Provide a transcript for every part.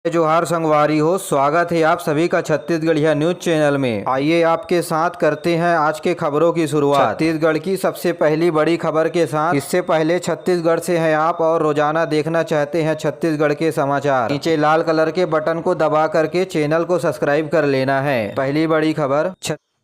जोहार संगवारी हो, स्वागत है आप सभी का छत्तीसगढ़िया न्यूज चैनल में। आइए आपके साथ करते हैं आज के खबरों की शुरुआत छत्तीसगढ़ की सबसे पहली बड़ी खबर के साथ। इससे पहले छत्तीसगढ़ से हैं आप और रोजाना देखना चाहते हैं छत्तीसगढ़ के समाचार, नीचे लाल कलर के बटन को दबा करके चैनल को सब्सक्राइब कर लेना है। पहली बड़ी खबर,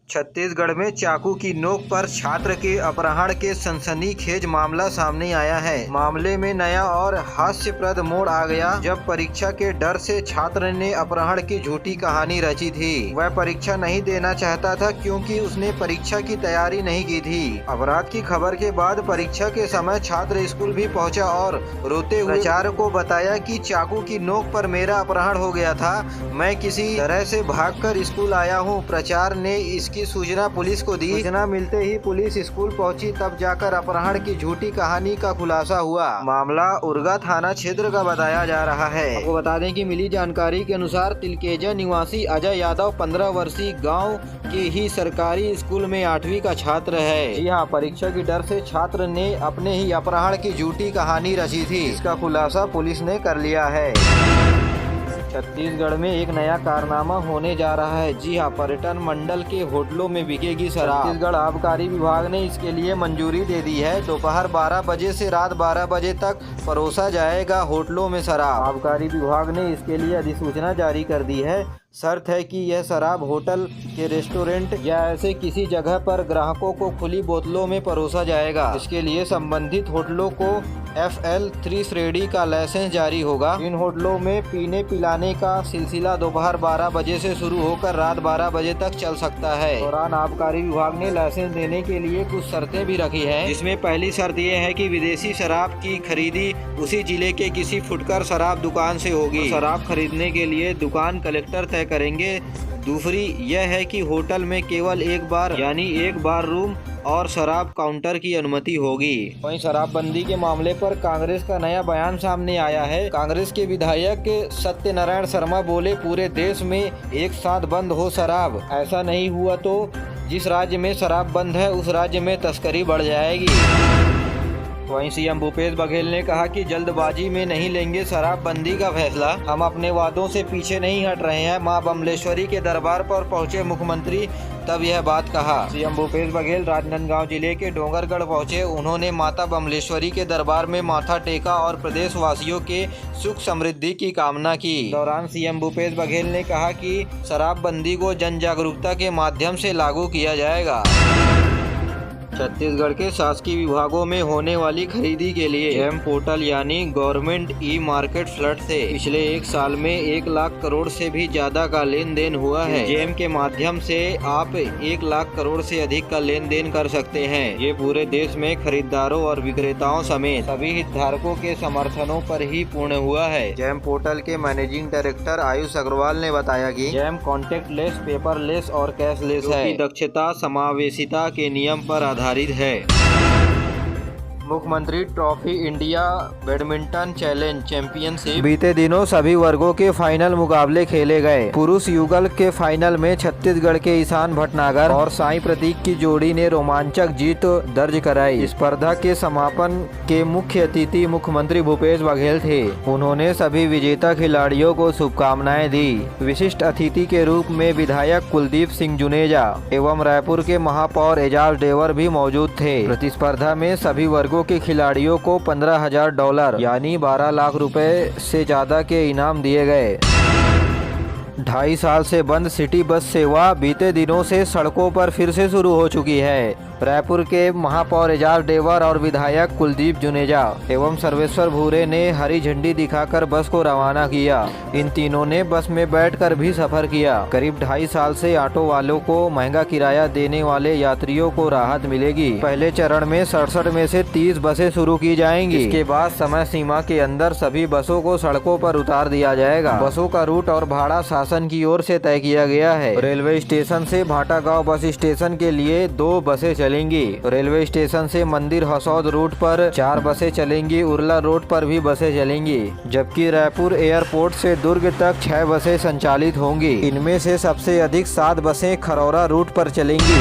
छत्तीसगढ़ में चाकू की नोक पर छात्र के अपहरण के सनसनीखेज मामला सामने आया है। मामले में नया और हास्यप्रद मोड़ आ गया जब परीक्षा के डर से छात्र ने अपहरण की झूठी कहानी रची थी। वह परीक्षा नहीं देना चाहता था क्योंकि उसने परीक्षा की तैयारी नहीं की थी। अपराध की खबर के बाद परीक्षा के समय छात्र स्कूल भी पहुंचा और रोते हुए प्राचार्य को बताया कि चाकू की नोक पर मेरा अपहरण हो गया था, मैं किसी तरह से भागकर स्कूल आया हूँ। प्राचार्य ने इसकी सूचना पुलिस को दी। सूचना मिलते ही पुलिस स्कूल पहुंची, तब जाकर अपहरण की झूठी कहानी का खुलासा हुआ। मामला उरगा थाना क्षेत्र का बताया जा रहा है। आपको बता दें कि मिली जानकारी के अनुसार तिलकेजा निवासी अजय यादव 15 वर्षीय गांव के ही सरकारी स्कूल में 8वीं का छात्र है। जी हाँ, परीक्षा की डर से छात्र ने अपने ही अपहरण की झूठी कहानी रची थी। इसका खुलासा पुलिस ने कर लिया है। छत्तीसगढ़ में एक नया कारनामा होने जा रहा है। जी हाँ, पर्यटन मंडल के होटलों में बिकेगी शराब। छत्तीसगढ़ आबकारी विभाग ने इसके लिए मंजूरी दे दी है। दोपहर 12 बजे से रात 12 बजे तक परोसा जाएगा होटलों में शराब। आबकारी विभाग ने इसके लिए अधिसूचना जारी कर दी है। शर्त है कि यह शराब होटल के रेस्टोरेंट या ऐसे किसी जगह पर ग्राहकों को खुली बोतलों में परोसा जाएगा। इसके लिए संबंधित होटलों को FL 3 श्रेणी का लाइसेंस जारी होगा। इन होटलों में पीने पिलाने का सिलसिला दोपहर 12 बजे से शुरू होकर रात 12 बजे तक चल सकता है। दौरान आबकारी विभाग ने लाइसेंस देने के लिए कुछ शर्तें भी रखी हैं, जिसमें पहली शर्त यह है कि विदेशी शराब की खरीदी उसी जिले के किसी फुटकर शराब दुकान से होगी। शराब खरीदने के लिए दुकान कलेक्टर तय करेंगे। दूसरी यह है कि होटल में केवल एक बार यानी एक बार रूम और शराब काउंटर की अनुमति होगी। वहीं शराबबंदी के मामले पर कांग्रेस का नया बयान सामने आया है। कांग्रेस के विधायक सत्यनारायण शर्मा बोले, पूरे देश में एक साथ बंद हो शराब। ऐसा नहीं हुआ तो जिस राज्य में शराब बंद है उस राज्य में तस्करी बढ़ जाएगी। वहीं सीएम भूपेश बघेल ने कहा कि जल्दबाजी में नहीं लेंगे शराबबंदी का फैसला, हम अपने वादों से पीछे नहीं हट रहे हैं। मां बमलेश्वरी के दरबार पर पहुंचे मुख्यमंत्री, तब यह बात कहा। सीएम भूपेश बघेल राजनांदगांव जिले के डोंगरगढ़ पहुंचे। उन्होंने माता बमलेश्वरी के दरबार में माथा टेका और प्रदेश वासियों के सुख समृद्धि की कामना की। दौरान सीएम भूपेश बघेल ने कहा कि शराबबंदी को जन जागरूकता के माध्यम से लागू किया जाएगा। छत्तीसगढ़ के शासकीय विभागों में होने वाली खरीदी के लिए जेम पोर्टल यानी गवर्नमेंट ई मार्केट फ्लड से पिछले एक साल में 1 लाख करोड़ से भी ज्यादा का लेन देन हुआ है। जेम के माध्यम से आप 1 लाख करोड़ से अधिक का लेन देन कर सकते हैं। ये पूरे देश में खरीदारों और विक्रेताओं समेत सभी हितधारकों के समर्थनों पर ही पूर्ण हुआ है। जेम पोर्टल के मैनेजिंग डायरेक्टर आयुष अग्रवाल ने बताया कि जेम कॉन्टेक्टलेस, पेपरलेस और कैशलेस है, दक्षता समावेशिता के नियम पर आधारित है। मुख्यमंत्री trophy India badminton challenge championship बीते दिनों सभी वर्गों के फाइनल मुकाबले खेले गए। पुरुष युगल के फाइनल में छत्तीसगढ़ के ईशान भटनागर और साई प्रतीक की जोड़ी ने रोमांचक जीत दर्ज कराई। स्पर्धा के समापन के मुख्य अतिथि मुख्यमंत्री भूपेश बघेल थे। उन्होंने सभी विजेता खिलाड़ियों को शुभकामनाएं दी। विशिष्ट अतिथि के रूप में विधायक कुलदीप सिंह जुनेजा एवं रायपुर के महापौर एजाज डेवर भी मौजूद थे। प्रतिस्पर्धा में सभी वर्गों के खिलाड़ियों को $15,000 यानी 12 लाख रुपए से ज्यादा के इनाम दिए गए। 2.5 साल से बंद सिटी बस सेवा बीते दिनों से सड़कों पर फिर से शुरू हो चुकी है। रायपुर के महापौर एजाज डेवर और विधायक कुलदीप जुनेजा एवं सर्वेश्वर भूरे ने हरी झंडी दिखाकर बस को रवाना किया। इन तीनों ने बस में बैठकर भी सफर किया। करीब 2.5 साल से ऑटो वालों को महंगा किराया देने वाले यात्रियों को राहत मिलेगी। पहले चरण में 67 में से 30 बसें शुरू की जाएंगी। इसके बाद समय सीमा के अंदर सभी बसों को सड़कों पर उतार दिया जाएगा। बसों का रूट और भाड़ा शासन की ओर से तय किया गया है। रेलवे स्टेशन से भाटागांव बस स्टेशन के लिए 2 बसें चलेंगी। रेलवे स्टेशन से मंदिर हसौद रूट पर 4 बसें चलेंगी। उरला रोड पर भी बसें चलेंगी, जबकि रायपुर एयरपोर्ट से दुर्ग तक 6 बसें संचालित होंगी। इनमें से सबसे अधिक 7 बसें खरौरा रूट पर चलेंगी।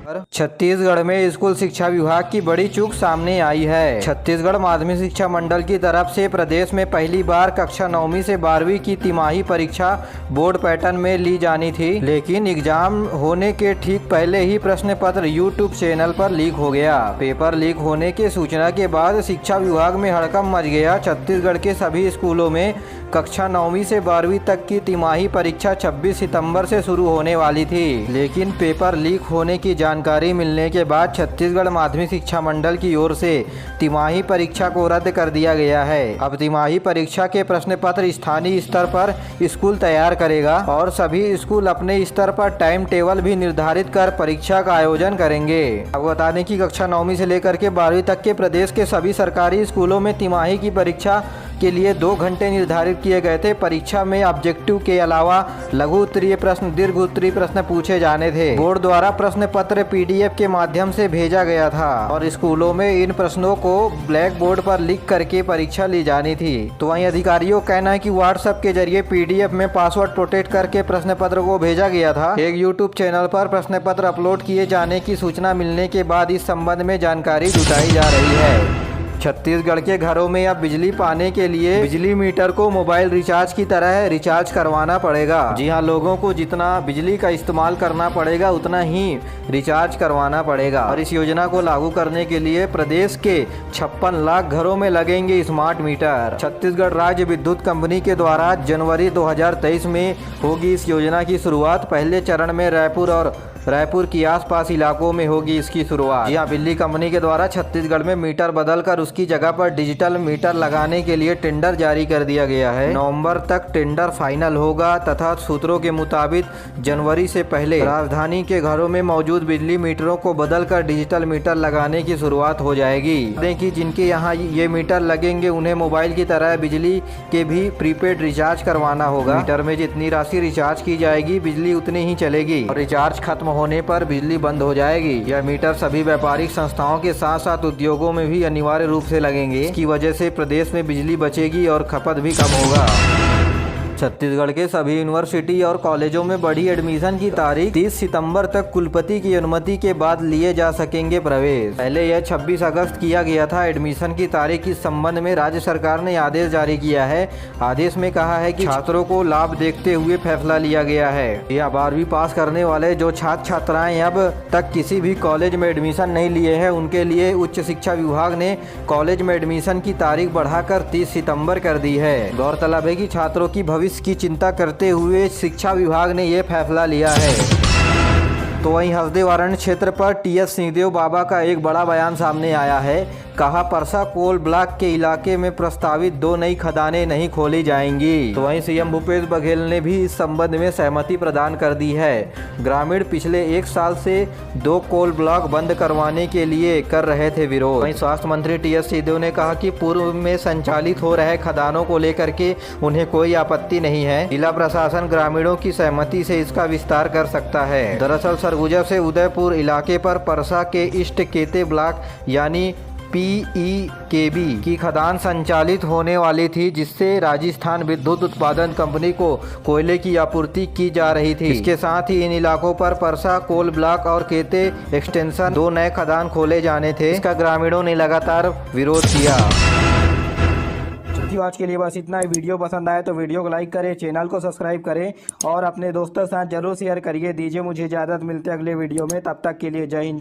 छत्तीसगढ़ में स्कूल शिक्षा विभाग की बड़ी चूक सामने आई है। छत्तीसगढ़ माध्यमिक शिक्षा मंडल की तरफ से प्रदेश में पहली बार कक्षा 9वीं से 12वीं की तिमाही परीक्षा बोर्ड पैटर्न में ली जानी थी, लेकिन एग्जाम होने के ठीक पहले ही प्रश्न पत्र यूट्यूब चैनल पर लीक हो गया। पेपर लीक होने के सूचना के बाद शिक्षा विभाग में हड़कंप मच गया। छत्तीसगढ़ के सभी स्कूलों में कक्षा 9वीं से 12वीं तक की तिमाही परीक्षा 26 सितंबर से शुरू होने वाली थी, लेकिन पेपर लीक होने की जानकारी मिलने के बाद छत्तीसगढ़ माध्यमिक शिक्षा मंडल की ओर से तिमाही परीक्षा को रद्द कर दिया गया है। अब तिमाही परीक्षा के प्रश्न पत्र स्थानीय स्तर पर स्कूल तैयार करेगा और सभी स्कूल अपने स्तर पर टाइम टेबल भी निर्धारित कर परीक्षा का आयोजन करेंगे। आपको बता दें कि कक्षा 9वीं से लेकर के 12वीं तक के प्रदेश के सभी सरकारी स्कूलों में तिमाही की परीक्षा के लिए 2 घंटे निर्धारित किए गए थे। परीक्षा में ऑब्जेक्टिव के अलावा लघु उत्तरीय प्रश्न, दीर्घ उत्तरीय प्रश्न पूछे जाने थे। बोर्ड द्वारा प्रश्न पत्र PDF के माध्यम से भेजा गया था और स्कूलों में इन प्रश्नों को ब्लैक बोर्ड पर लिख करके परीक्षा ली जानी थी। तो वहीं अधिकारियों का कहना है कि व्हाट्सएप के जरिए PDF में पासवर्ड प्रोटेक्ट करके प्रश्न पत्र को भेजा गया था। एक यूट्यूब चैनल पर प्रश्न पत्र अपलोड किए जाने की सूचना मिलने के बाद इस संबंध में जानकारी जुटाई जा रही है। छत्तीसगढ़ के घरों में अब बिजली पाने के लिए बिजली मीटर को मोबाइल रिचार्ज की तरह रिचार्ज करवाना पड़ेगा। जी हां, लोगों को जितना बिजली का इस्तेमाल करना पड़ेगा उतना ही रिचार्ज करवाना पड़ेगा। और इस योजना को लागू करने के लिए प्रदेश के 56 लाख घरों में लगेंगे स्मार्ट मीटर। छत्तीसगढ़ राज्य विद्युत कंपनी के द्वारा जनवरी 2023 में होगी इस योजना की शुरुआत। पहले चरण में रायपुर की आसपास इलाकों में होगी इसकी शुरुआत। यहाँ बिजली कंपनी के द्वारा छत्तीसगढ़ में मीटर बदलकर उसकी जगह पर डिजिटल मीटर लगाने के लिए टेंडर जारी कर दिया गया है। नवंबर तक टेंडर फाइनल होगा तथा सूत्रों के मुताबिक जनवरी से पहले राजधानी के घरों में मौजूद बिजली मीटरों को बदलकर डिजिटल मीटर लगाने की शुरुआत हो जाएगी। देखिए, जिनके यहाँ ये मीटर लगेंगे उन्हें मोबाइल की तरह बिजली के भी प्रीपेड रिचार्ज करवाना होगा। मीटर में जितनी राशि रिचार्ज की जाएगी बिजली उतनी ही चलेगी और रिचार्ज खत्म होने पर बिजली बंद हो जाएगी। यह मीटर सभी व्यापारिक संस्थाओं के साथ साथ उद्योगों में भी अनिवार्य रूप से लगेंगे। इसकी वजह से प्रदेश में बिजली बचेगी और खपत भी कम होगा। छत्तीसगढ़ के सभी यूनिवर्सिटी और कॉलेजों में बढ़ी एडमिशन की तारीख 30 सितंबर तक कुलपति की अनुमति के बाद लिए जा सकेंगे प्रवेश। पहले यह 26 अगस्त किया गया था। एडमिशन की तारीख इस संबंध में राज्य सरकार ने आदेश जारी किया है। आदेश में कहा है कि छात्रों को लाभ देखते हुए फैसला लिया गया है। यह 12वीं पास करने वाले जो छात्र छात्राएं अब तक किसी भी कॉलेज में एडमिशन नहीं लिए हैं उनके लिए उच्च शिक्षा विभाग ने कॉलेज में एडमिशन की तारीख बढ़ाकर 30 सितम्बर कर दी है। गौरतलब है कि छात्रों की भविष्य की चिंता करते हुए शिक्षा विभाग ने यह फैसला लिया है। तो वहीं हसदेव क्षेत्र पर TS सिंहदेव बाबा का एक बड़ा बयान सामने आया है। कहा, परसा कोल ब्लॉक के इलाके में प्रस्तावित 2 नई खदानें नहीं खोली जाएंगी। तो वहीं CM भूपेश बघेल ने भी इस संबंध में सहमति प्रदान कर दी है। ग्रामीण पिछले 1 साल से 2 कोल ब्लॉक बंद करवाने के लिए कर रहे थे विरोध। वहीं स्वास्थ्य मंत्री TS सिंहदेव ने कहा कि पूर्व में संचालित हो रहे खदानों को लेकर के उन्हें कोई आपत्ति नहीं है। जिला प्रशासन ग्रामीणों की सहमति से इसका विस्तार कर सकता है। दरअसल सरगुजा से उदयपुर इलाके पर परसा के ईस्ट केते ब्लॉक यानी PEKB की खदान संचालित होने वाली थी, जिससे राजस्थान विद्युत उत्पादन कंपनी को कोयले की आपूर्ति की जा रही थी। इसके साथ ही इन इलाकों पर परसा कोल ब्लॉक और केते एक्सटेंशन 2 नए खदान खोले जाने थे। इसका ग्रामीणों ने लगातार विरोध किया। आज के लिए बस इतना ही। वीडियो पसंद आए तो वीडियो को लाइक करें, चैनल को सब्सक्राइब करें और अपने दोस्तों के साथ जरूर शेयर करिए। दीजिए मुझे इजाजत, मिलते अगले वीडियो में। तब तक के लिए जय हिंद।